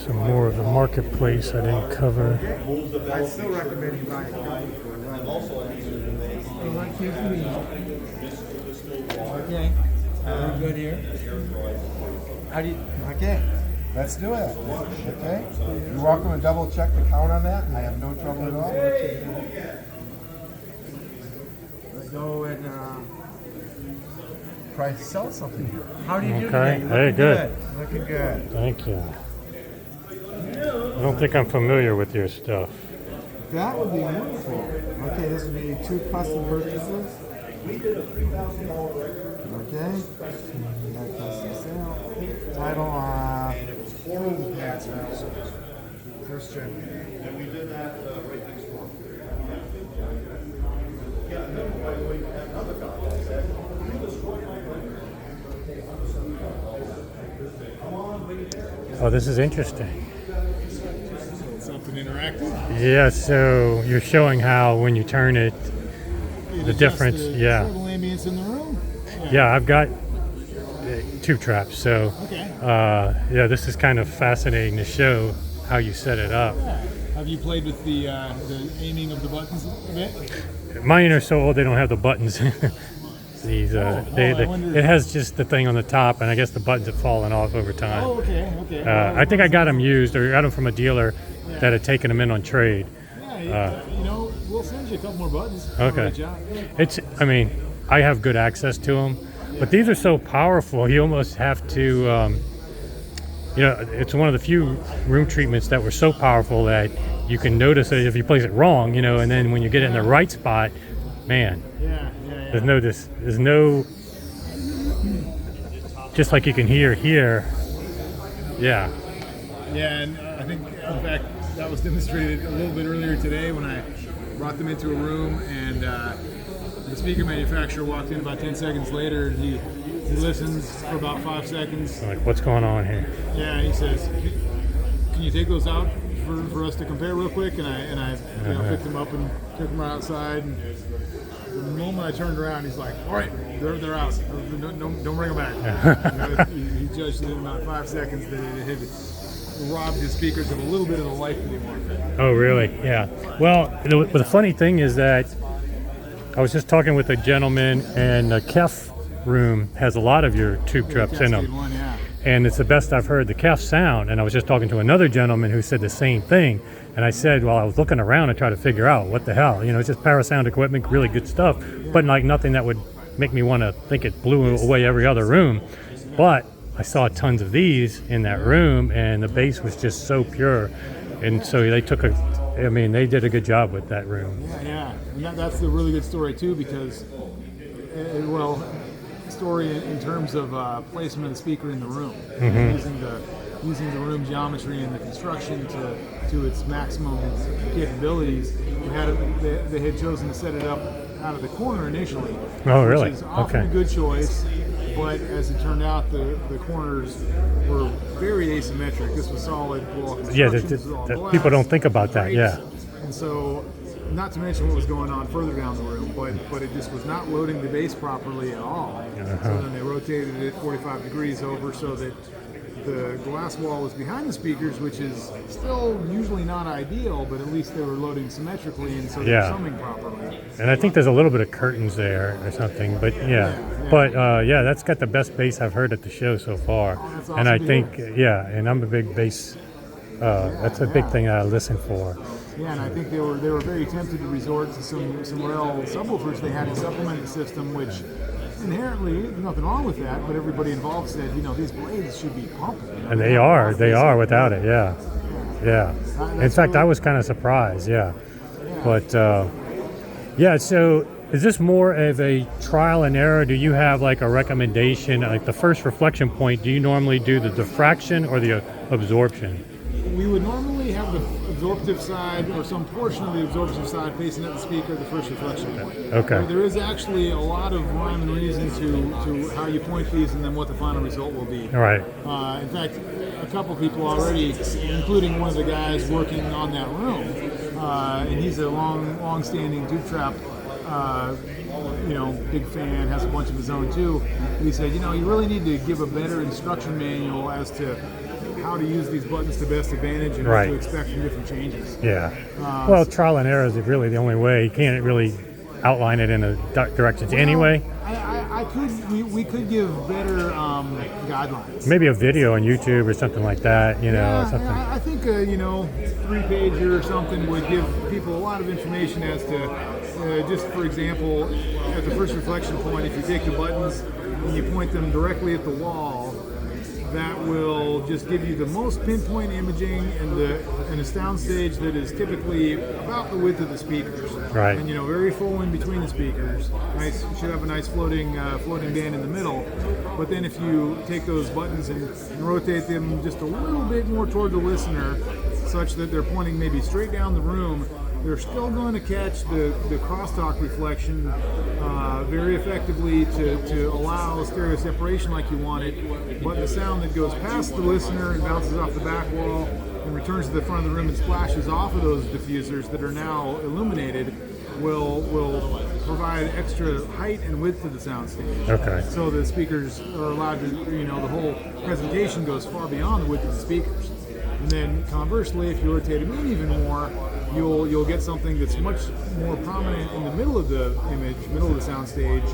Some more of the marketplace I didn't cover. I still recommend you buy a copy for a run. Okay. We're good here. How do you? Okay. Let's do it. Okay. You're welcome to double check the count on that. I have no trouble at all. Let's go and try to sell something here. How do you do today? Very good. Looking good. Thank you. I don't think I'm familiar with your stuff. That would be wonderful. Okay, this would be 2 custom purchases. Okay. That custom sale. Title first gen. And we did that right next door. Yeah, no, by the way, another guy said, you destroyed my Oh, this is interesting. Something interactive. Yeah, so you're showing how when you turn it, the difference. Yeah. Total ambience in the room. Yeah, I've got tube traps, so Okay. yeah, this is kind of fascinating to show how you set it up. Yeah. Have you played with the aiming of the buttons a bit? Mine are so old they don't have the buttons. These, it has just the thing on the top, and I guess the buttons have fallen off over time. Oh, okay. I think I got them used, or got them from a dealer that had taken them in on trade. Yeah, you know, we'll send you a couple more buttons. Okay. I mean, I have good access to them, but these are so powerful. You almost have to, you know, it's one of the few room treatments that were so powerful that you can notice it if you place it wrong, you know, and then when you get it in the right spot, man. Yeah. There's no, just like you can hear here. Yeah. Yeah, and I think, in fact, that was demonstrated a little bit earlier today when I brought them into a room, and the speaker manufacturer walked in about 10 seconds later, and he listens for about 5 seconds. Like, what's going on here? Yeah, he says, "Can you take those out for us to compare real quick?" And I picked them up and took them outside. And the moment I turned around, he's like, "All right, they're out. Don't bring them back." He judged it in about 5 seconds that it had robbed his speakers of a little bit of the life that he wanted. Oh, really? Yeah. Well, the funny thing is that I was just talking with a gentleman, and the KEF room has a lot of your tube traps in them. One, yeah. And it's the best I've heard the KEF sound. And I was just talking to another gentleman who said the same thing. And I said, well, I was looking around and trying to figure out what the hell. You know, it's just parasound equipment, really good stuff, but like nothing that would make me want to think it blew away every other room. But I saw tons of these in that room, and the bass was just so pure. And so they they did a good job with that room. Yeah. And that's the really good story too, because, story in terms of placement of the speaker in the room, using the room geometry and the construction to its maximum capabilities. They had chosen to set it up out of the corner initially. Oh, really? Which is often a good choice, but as it turned out, the corners were very asymmetric. This was solid wall construction. People don't think about that. Yeah. And so, not to mention what was going on further down the room, but it just was not loading the bass properly at all. So then they rotated it 45 degrees over so that the glass wall was behind the speakers, which is still usually not ideal, but at least they were loading symmetrically, and so they're summing properly. And I think there's a little bit of curtains there or something, but that's got the best bass I've heard at the show so far. Awesome, and I think, and I'm a big bass, that's a big thing I listen for. Yeah, and I think they were very tempted to resort to some rail subwoofers they had to supplement the system, which inherently nothing wrong with that, but everybody involved said, these blades should be pumping. And they are without it, yeah. In fact, I was kind of surprised, But so is this more of a trial and error? Do you have like a recommendation, like the first reflection point? Do you normally do the diffraction or the absorption? We would normally have the absorptive side or some portion of the absorptive side facing at the speaker, the first reflection point. Okay. There is actually a lot of rhyme and reason to how you point these and then what the final result will be. All right. In fact, a couple people already, including one of the guys working on that room, and he's a long-standing tube trap big fan, has a bunch of his own too. He said, you really need to give a better instruction manual as to how to use these buttons to best advantage and what to expect from different changes. Yeah. Well, trial and error is really the only way. You can't really outline it in a directions anyway. We could give better guidelines. Maybe a video on YouTube or something like that, or something. I think 3-pager or something would give people a lot of information as to, just for example, at the first reflection point, if you take the buttons and you point them directly at the wall, that will just give you the most pinpoint imaging and a soundstage that is typically about the width of the speakers. Right. And very full in between the speakers. Nice, you should have a nice floating band in the middle. But then if you take those buttons and rotate them just a little bit more toward the listener, such that they're pointing maybe straight down the room, they're still going to catch the crosstalk reflection very effectively to allow stereo separation like you want it, but the sound that goes past the listener and bounces off the back wall and returns to the front of the room and splashes off of those diffusers that are now illuminated will provide extra height and width to the soundstage. Okay. So the speakers are allowed to, the whole presentation goes far beyond the width of the speakers. And then conversely, if you rotate them in even more, you'll get something that's much more prominent in the middle of the image, middle of the soundstage,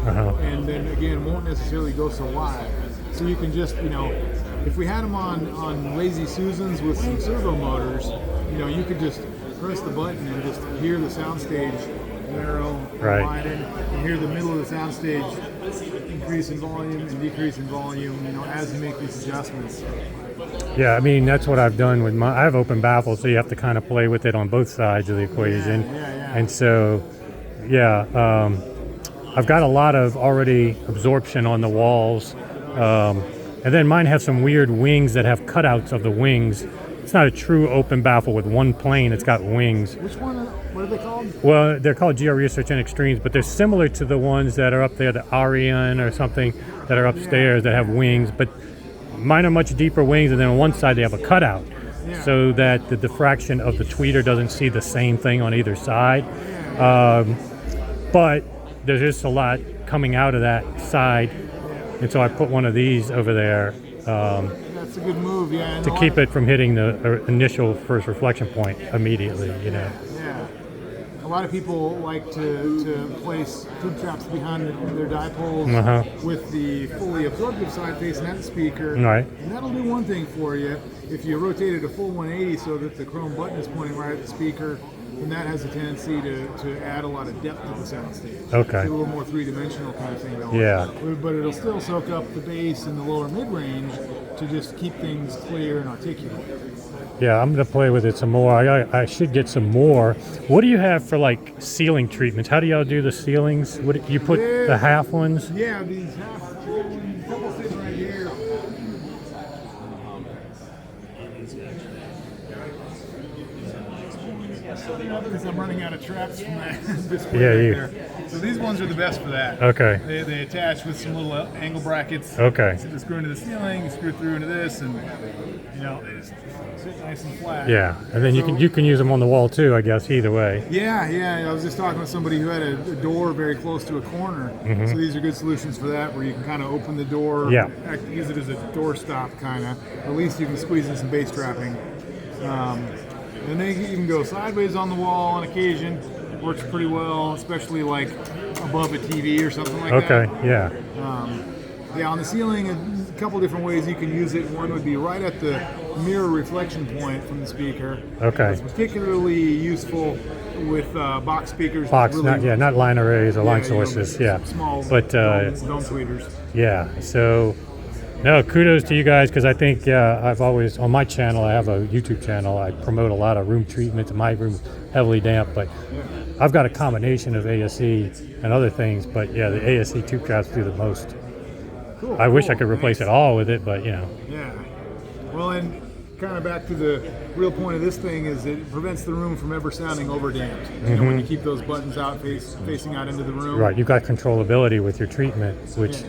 and then again won't necessarily go so wide. So you can just, if we had them on Lazy Susans with some servo motors, you could just press the button and just hear the soundstage narrow, widen, and hear the middle of the soundstage increase in volume and decrease in volume, as you make these adjustments. Yeah, I mean, that's what I've done with I have open baffle, so you have to kind of play with it on both sides of the equation. Yeah. And so, I've got a lot of already absorption on the walls. And then mine have some weird wings that have cutouts of the wings. It's not a true open baffle with one plane, it's got wings. Which one, what are they called? Well, they're called GR Research and Extremes, but they're similar to the ones that are up there, the Arian or something, that are upstairs that have wings. But mine are much deeper wings, and then on one side they have a cutout, so that the diffraction of the tweeter doesn't see the same thing on either side. But there's just a lot coming out of that side, and so I put one of these over there That's a good move, to keep it from hitting the initial first reflection point immediately. Yeah. A lot of people like to place tube traps behind their dipoles with the fully absorptive side facing at the speaker. Right. And that'll do one thing for you. If you rotate it a full 180 so that the chrome button is pointing right at the speaker, then that has a tendency to add a lot of depth to the soundstage. Okay. It's a little more three-dimensional kind of thing going. Yeah. But it'll still soak up the bass and the lower mid-range to just keep things clear and articulate. Yeah, I'm going to play with it some more. I should get some more. What do you have for like ceiling treatments? How do y'all do the ceilings? What you put the half ones? Yeah, these half ones, a couple sitting right here. Because I'm running out of traps from that display there. So these ones are the best for that. Okay. They attach with some little angle brackets. Okay. So they screw into the ceiling, you screw through into this, and they just sit nice and flat. Yeah, and then you can use them on the wall too, I guess. Either way. Yeah. I was just talking with somebody who had a door very close to a corner. So these are good solutions for that, where you can kind of open the door, use it as a door stop kind of. At least you can squeeze in some bass trapping. And they can go sideways on the wall on occasion. It works pretty well, especially like above a TV or something like that. Okay, yeah. On the ceiling, a couple different ways you can use it. One would be right at the mirror reflection point from the speaker. Okay. It's particularly useful with box speakers. Box, really, not line arrays or line sources. Small but dome tweeters. Yeah, so no, kudos to you guys, because I think I've always, on my channel, I have a YouTube channel, I promote a lot of room treatments. My room's heavily damp, but I've got a combination of ASC and other things, but yeah, the ASC Tube Traps do the most. Cool, I wish I could replace it all with it, but Yeah. Well, and kind of back to the real point of this thing is it prevents the room from ever sounding overdamped. When you keep those buttons out facing out into the room. Right, you've got controllability with your treatment, which,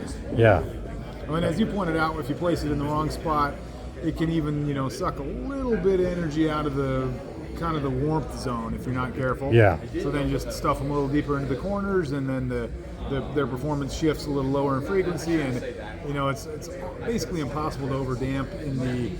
And as you pointed out, if you place it in the wrong spot, it can even, suck a little bit of energy out of the kind of the warmth zone if you're not careful. Yeah. So then you just stuff them a little deeper into the corners, and then their performance shifts a little lower in frequency, and it's basically impossible to overdamp in the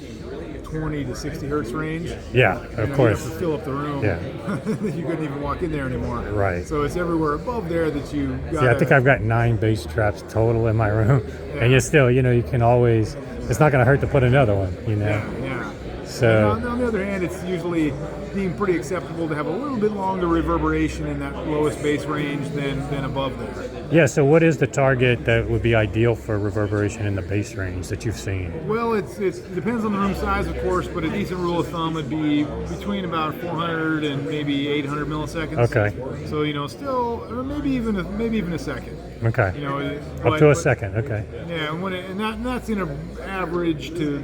20 to 60 hertz range. Yeah, of course. You have to fill up the room. Yeah. You couldn't even walk in there anymore. Right. So it's everywhere above there that you got. Yeah, I think I've got 9 bass traps total in my room, and you still, you can always. It's not going to hurt to put another one, Yeah. So And on the other hand, it's usually deemed pretty acceptable to have a little bit longer reverberation in that lowest bass range than above there. yeah. So what is the target that would be ideal for reverberation in the bass range that you've seen? Well, it depends on the room size, of course, but a decent rule of thumb would be between about 400 and maybe 800 milliseconds. Okay. So still, or maybe even a second. Okay. Up to a second. Okay. Yeah, and that's in an average to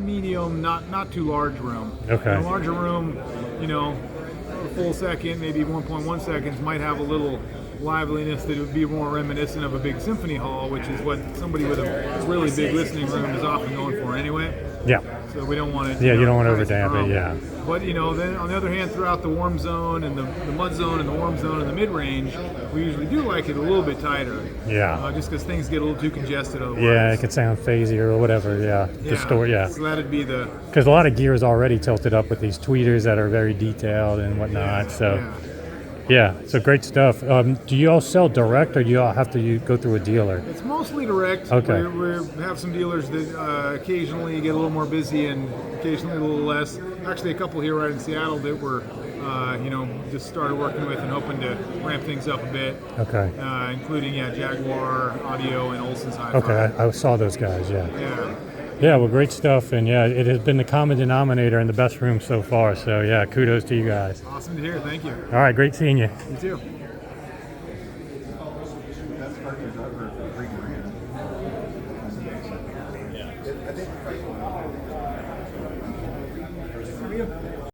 medium, not too large room. Okay. In a larger room, a full second, maybe 1.1 seconds might have a little liveliness that would be more reminiscent of a big symphony hall, which is what somebody with a really big listening room is often going for anyway. Yeah. So we don't want it. Yeah, you don't want to nice and overdamp it. drum. Yeah. But then on the other hand, throughout the warm zone and the mud zone and the warm zone and the mid range, we usually do like it a little bit tighter. Yeah. Just because things get a little too congested otherwise. Yeah, it could sound phasey or whatever. Yeah. Distort. Yeah. So that'd be the. Because a lot of gear is already tilted up with these tweeters that are very detailed and whatnot. So. Yeah, so great stuff. Do you all sell direct, or do you all have to go through a dealer? It's mostly direct. Okay. We have some dealers that occasionally get a little more busy and occasionally a little less. Actually, a couple here right in Seattle that we're, just started working with and hoping to ramp things up a bit. Okay. Including Jaguar Audio and Olson's Hi-Fi. Okay, I saw those guys. Yeah. Yeah. Yeah, well, great stuff, and yeah, it has been the common denominator in the best room so far. So yeah, kudos to you guys. Awesome to hear. Thank you. All right, great seeing you. You too.